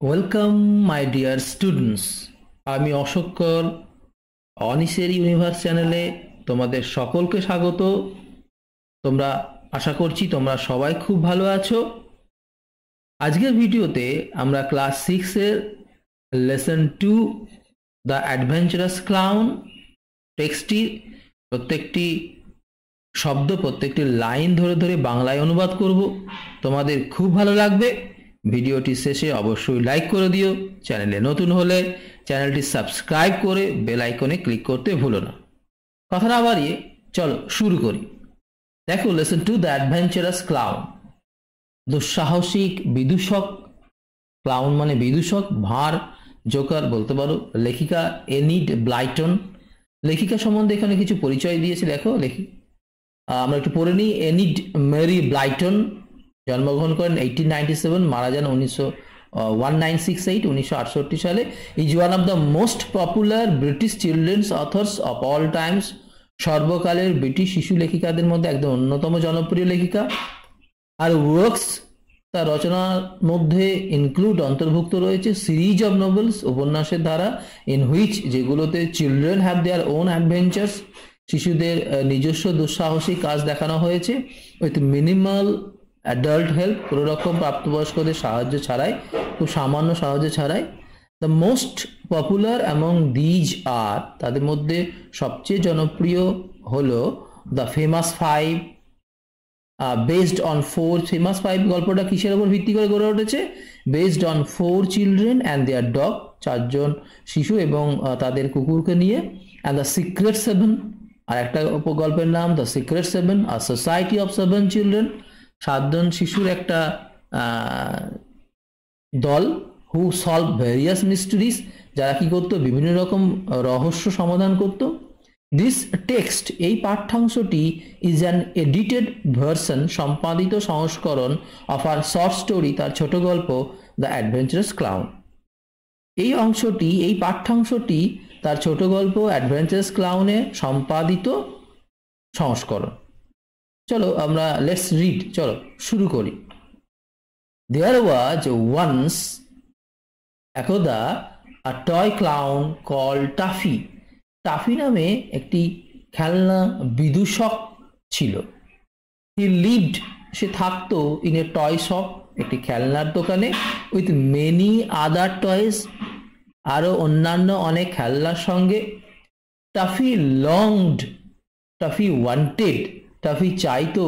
Welcome my dear students. আমি অশোক কর অনিসের universe চ্যানেলে তোমাদের সকলকে স্বাগত। তোমরা আশা করছি তোমরা সবাই খুব ভালো আছো। আজকের ভিডিওতে আমরা ক্লাস 6-এর লেসন 2 দ্য অ্যাডভেঞ্চারাস ক্লাউন টেক্সটটির প্রত্যেকটি শব্দ, প্রত্যেকটি লাইন ধরে ধরে বাংলায় অনুবাদ করব। তোমাদের খুব ভালো লাগবে। ভিডিওটি শেষে অবশ্যই লাইক করে দিও। চ্যানেলে নতুন হলে চ্যানেলটি সাবস্ক্রাইব করে বেল আইকনে ক্লিক করতে ভুলো না। কথা না বাড়িয়ে চলো শুরু করি। দেখো, লেসন 2 দ্য অ্যাডভেঞ্চারাস ক্লাউন। দুঃসাহসিক বিদূষক। ক্লাউন মানে বিদূষক, ভাঁড়, জোকার বলতে পারো। লেখিকা এনিড ব্লাইটন। লেখিকা সম্বন্ধে এখানে কিছু পরিচয় দিয়েছে, দেখো আমরা একটু পড়ে নিই। এনিড মেরি ব্লাইটন জন্মগ্রহণ করেন 1897, মারা যান 1968 সালে। Is one of the most popular British children's authors of all times. সর্বকালের ব্রিটিশ শিশু লেখিকাদের মধ্যে একদম অন্যতম জনপ্রিয় লেখিকা। আর ওয়ার্কস, তার রচনার মধ্যে ইনক্লুড অন্তর্ভুক্ত রয়েছে সিরিজ অফ নোভেলস, উপন্যাসের ধারা, ইন হুইচ যেগুলোতে children have their own adventures, শিশুদের নিজস্ব দুঃসাহসিক কাজ দেখানো হয়েছে, উইথ মিনিমাল অ্যাডাল্ট হেল্প, কোনো রকম প্রাপ্তবয়স্কদের সাহায্য ছাড়াই, খুব সামান্য সাহায্য ছাড়াই। The most popular among these are, তাদের মধ্যে সবচেয়ে জনপ্রিয় হলো the famous five, based on four. Famous five গল্পটা কিসের উপর ভিত্তি করে গড়ে উঠেছে? Based on 4 children and their dog, 4জন শিশু এবং তাদের কুকুরকে নিয়ে। অ্যান্ড দ্য সিক্রেট সেভেন, আর একটা উপগল্পের নাম the secret seven, a society of 7 children, 7জন শিশুর একটা দল। হু সলভ ভেরিয়াস মিস্ট্রিজ, যারা কি করতো, বিভিন্ন রকম রহস্য সমাধান করতো। দিস টেক্সট, এই পাঠ্যাংশটি, ইজ অ্যান এডিটেড ভার্সন, সম্পাদিত সংস্করণ, অফ আর শর্ট স্টোরি, তার ছোট গল্প দ্য অ্যাডভেঞ্চারাস ক্লাউন। এই অংশটি, এই পাঠ্যাংশটি তার ছোট গল্প অ্যাডভেঞ্চারাস ক্লাউনে সম্পাদিত সংস্করণ। চলো আমরা লেটস রিড, চলো শুরু করি। দেয়ার ওয়াজ ওয়ান্স, একদা, আ toy clown call toffee. Toffee নামে একটি খেলনা বিদূষক ছিল। হি লিভড, সে থাকতো, ইন এ টয় শপ, একটি খেলনার দোকানে, উইথ মেনি আদার টয়েস, আরও অন্যান্য অনেক খেলনার সঙ্গে। টাফি লংড, টাফি ওয়ান্টেড, টাফি চাইতো,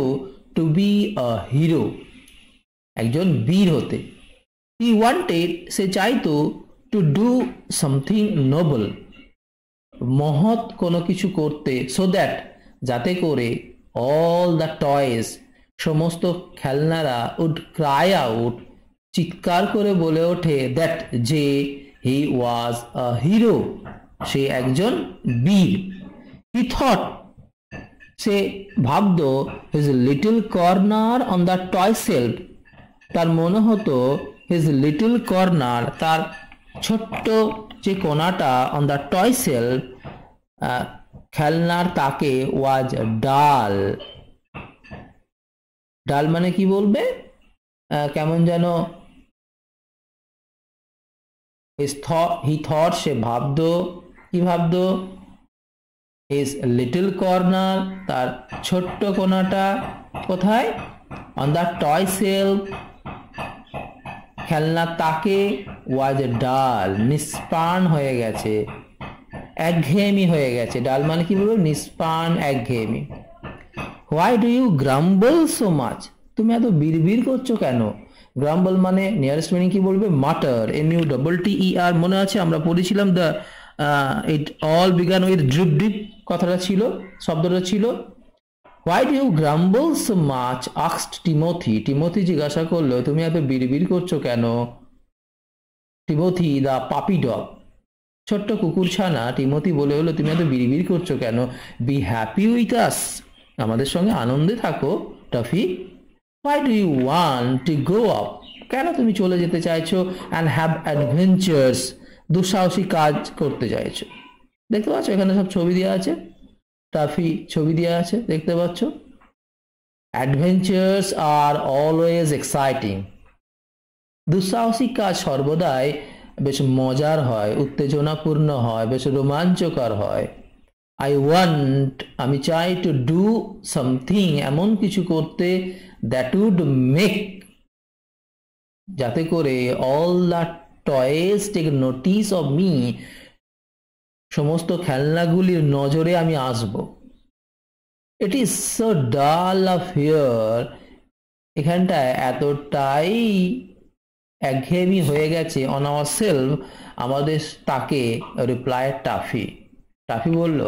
টু বি আ হিরো, একজন বীর হতে। হি ওয়ান্টেড, সে চাইতো, টু ডু সামথিং নোবেল, মহৎ কোনো কিছু করতে। সো দ্যাট, যাতে করে, অল দ্য টয়েস, সমস্ত খেলনারা, উড ক্রাই আউট, চিৎকার করে বলে ওঠে, দ্যাট, যে, হি ওয়াজ আ হিরো, সে একজন বীর। হি থট, সে ভাবত, his little corner on the toy self, তার মনে হতো, হিজ লিটল কর্নার, তার ছোট্ট যে কোণাটা, অন দ্য টয় সেলফ, খেলনার তাকে, ওয়াজ ডাল। ডাল মানে কি বলবে? কেমন যেন, হি থট, সে ভাবত, কি ভাবত? হিজ লিটল কর্নার, তার ছোট্ট কোণাটা কোথায়? অন দ্য টয় সেলফ, খেলনার তাকে, ওয়াজ ডাল, নিষ্প্রাণ হয়ে গেছে, একঘেয়েমি হয়ে গেছে। ডাল মানে কি বলবো? নিষ্প্রাণ, একঘেয়েমি। Why do you grumble so much, তুমি এত বিড়বিড় করছো কেন? গ্রাম্বল মানে নিয়ারেস্ট মিনিং কি বলবে? মাটার, MUTTER। মনে আছে আমরা পড়েছিলাম the it all began with drip drip, কথাটা ছিল, শব্দটা ছিল। Why do you grumble so much asked Timothy, Timothy জিজ্ঞাসা করলো, তুমি এত বিড়বিড় করছো কেন? টিমোথি দ্য পাপি ডগ, ছোট্ট কুকুর ছানা, টিমোথি বলে হলো, তুমি এত বিড়বিড় করছো কেন? বি হ্যাপি উইথ আস, আমাদের সঙ্গে আনন্দে থাকো, Taffy. Why do you want to go up, কেন তুমি চলে যেতে চাইছো? অ্যান্ড হ্যাভ অ্যাডভেঞ্চার্স, দুঃসাহসিক কাজ করতে চাইছো। দেখতে পাচ্ছ এখানে সব ছবি দেওয়া আছে, টাফি ছবি দেওয়া আছে, দেখতে পাচ্ছ। অ্যাডভেঞ্চার্স আর অলওয়েজ এক্সাইটিং, দুঃসাহসিক কাজ সর্বদাই বেশ মজার হয়, উত্তেজনাপূর্ণ হয়, বেশ রোমাঞ্চকর হয়। আই ওয়ান্ট, আমি চাই, টু ডু সামথিং, এমন কিছু করতে, দ্যাট উড মেক, যাতে করে all the toys take notice of me, সমস্ত খেলনাগুলির নজরে আমি আসব। It is so dull of here, এখানটায় এতটাই একঘেয়েমি হয়ে গেছে, অন আওয়ার সেলফ, আমাদের তাকে, রিপ্লাই টাফি। টাফি বলল,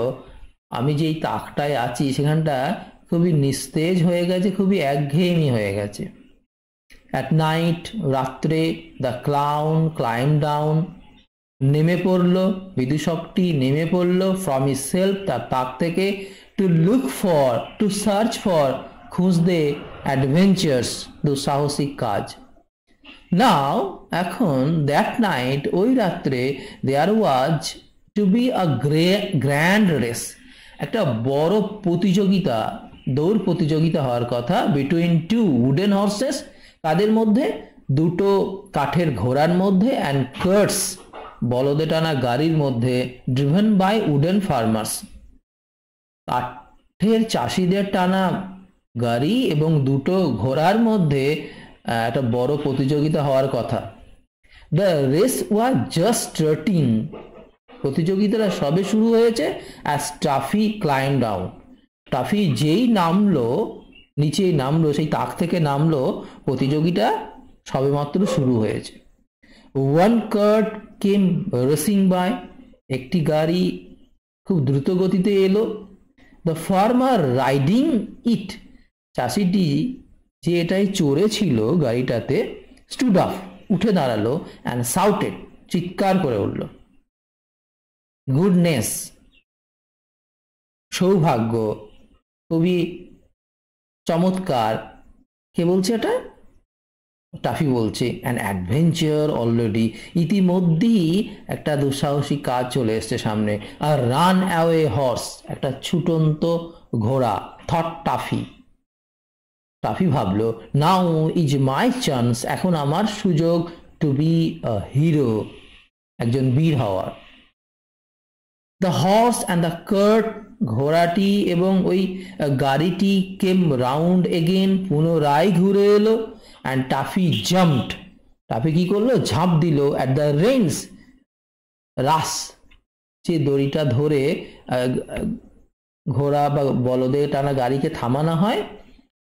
আমি যেই তাকটায় আছি সেখানটা খুবই নিস্তেজ হয়ে গেছে, খুবই একঘেয়েমি হয়ে গেছে। অ্যাট নাইট, রাত্রে, দ্য ক্লাউন ক্লাইম ডাউন, নেমে পড়লো, বিদূষকটি নেমে পড়লো, ফ্রম হিজ সেলফ, তার তাক থেকে, to look for, to search for, খুঁজতে, অ্যাডভেঞ্চার্স, দুঃসাহসিক কাজ। নাও, এখন, দ্যাট নাইট, ওই রাত্রে, there was to be a grand race, একটা বড় প্রতিযোগিতা, দৌড় প্রতিযোগিতা হওয়ার কথা, বিটুইন টু উডেন হর্সেস, তাদের মধ্যে, দুটো কাঠের ঘোড়ার মধ্যে, অ্যান্ড কার্টস, বলদে টানা গাড়ির মধ্যে, ড্রিভেন বাই উডেন ফার্মার্স, কাঠের চাষিদের টানা গাড়ি এবং দুটো ঘোড়ার মধ্যে একটা বড় প্রতিযোগিতা হওয়ার কথা। The race was just starting, প্রতিযোগিতাটা সবে শুরু হয়েছে। As toffee claim down, toffee যেই নামলো, নিচেই নামলো, সেই তাক থেকে নামলো, প্রতিযোগিতা সবেমাত্র শুরু হয়েছে। One cart came racing by, একটি গাড়ি খুব দ্রুত গতিতে এলো। দ্য ফার্মার রাইডিং ইট, চাষিটি যে এটাই চড়েছিল গাড়িটাতে, স্টুড আপ, উঠে দাঁড়ালো, অ্যান্ড সাউটেড, চিৎকার করে উঠল, গুডনেস, সৌভাগ্য, খুবই চমৎকার। কে বলছে এটা? টাফি বলছে। অ্যান অ্যাডভেঞ্চার অলরেডি, ইতিমধ্যেই একটা দুঃসাহসিক কাজ চলে এসছে সামনে। আর রান অ্যাওয়ে হর্স, একটা ছুটন্ত ঘোড়া, থট টাফি। টাফি ভাবলো, নাও ইজ মাই চান্স, এখন আমার সুযোগ, টু বি আ হিরো, একজন বীর হওয়ার। The horse and the cart, ঘোড়াটি এবং ওই গাড়িটি, কেম রাউন্ড এগেন, পুনরায় ঘুরে এলো। অ্যান্ড টাফি জাম্পড, টাফি কি করলো? ঝাঁপ দিল। অ্যাট দ্য রেইনস, রাস, যে দড়িটা ধরে ঘোড়া বা বলদে টানা গাড়িকে থামানো হয়,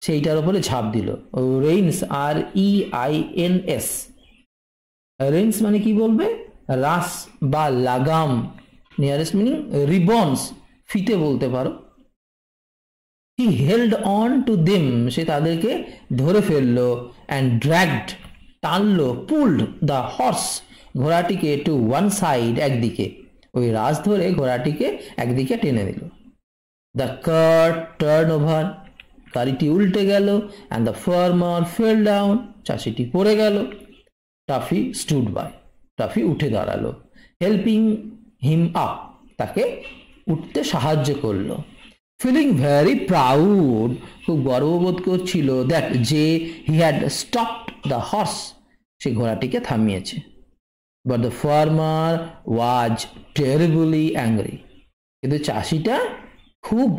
সেইটার উপরে ঝাঁপ দিল। রেইনস, REINS, রেইনস মানে কি বলবে? রাস বা লাগাম, নিয়ারেস্ট মিনিং রিবনস, ফিতে বলতে পারো। He held on to them, সে তাদেরকে ধরে ফেললো। অ্যান্ড ড্র্যাগড, টানলো। পুলড দ্য হর্স, ঘোড়াটিকে, টু ওয়ান সাইড, একদিকে, ওই রাস ধরে ঘোড়াটিকে একদিকে টেনে দিল। দ্য কার্ট টার্ন ওভার, গাড়িটি উল্টে গেল। And the farmer fell down, চাষিটি পড়ে গেল। টাফি স্টুড বাই, টাফি উঠে দাঁড়ালো। হেল্পিং হিম আপ, তাকে উঠতে সাহায্য করলো। ফিলিং ভেরি প্রাউড, খুব গর্ববোধ করছিল, দ্যাট, যে, he had stopped the horse, সে ঘোড়াটিকে থামিয়েছে। But the farmer was terribly angry, কিন্তু চাষিটা খুব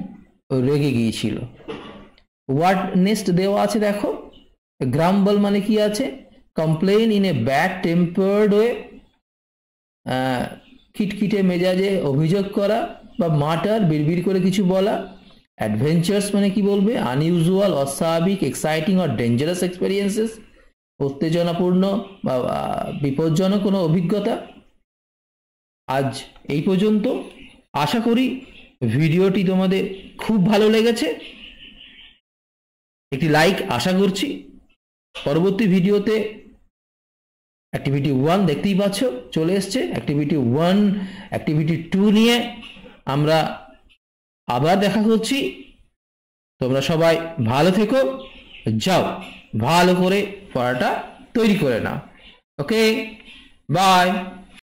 রেগে গিয়েছিল। ওয়ার্ড নেক্সট দেওয়া আছে দেখো। গ্রাম্বল মানে কি আছে? Complain in a bad tempered way, খিটখিটে মেজাজে অভিযোগ করা বা মাটার, বিড়বিড় করে কিছু বলা। অ্যাডভেঞ্চার্স মানে কি বলবে? আনইউজুয়াল, অস্বাভাবিক, এক্সাইটিং অর ডেঞ্জারাস এক্সপেরিয়েন্সেস, উত্তেজনাপূর্ণ বা বিপজ্জনক কোনো অভিজ্ঞতা। আজ এই পর্যন্ত। আশা করি ভিডিওটি তোমাদের খুব ভালো লেগেছে। একটি লাইক আশা করছি। পরবর্তী ভিডিওতে অ্যাক্টিভিটি 1 দেখতেই পাচ্ছ চলে এসছে। অ্যাক্টিভিটি 1, অ্যাক্টিভিটি 2 নিয়ে আমরা আবার দেখা করছি। তোমরা সবাই ভালো থেকো, যাও ভালো করে পড়াটা তৈরি করে নাও। ওকে, বাই।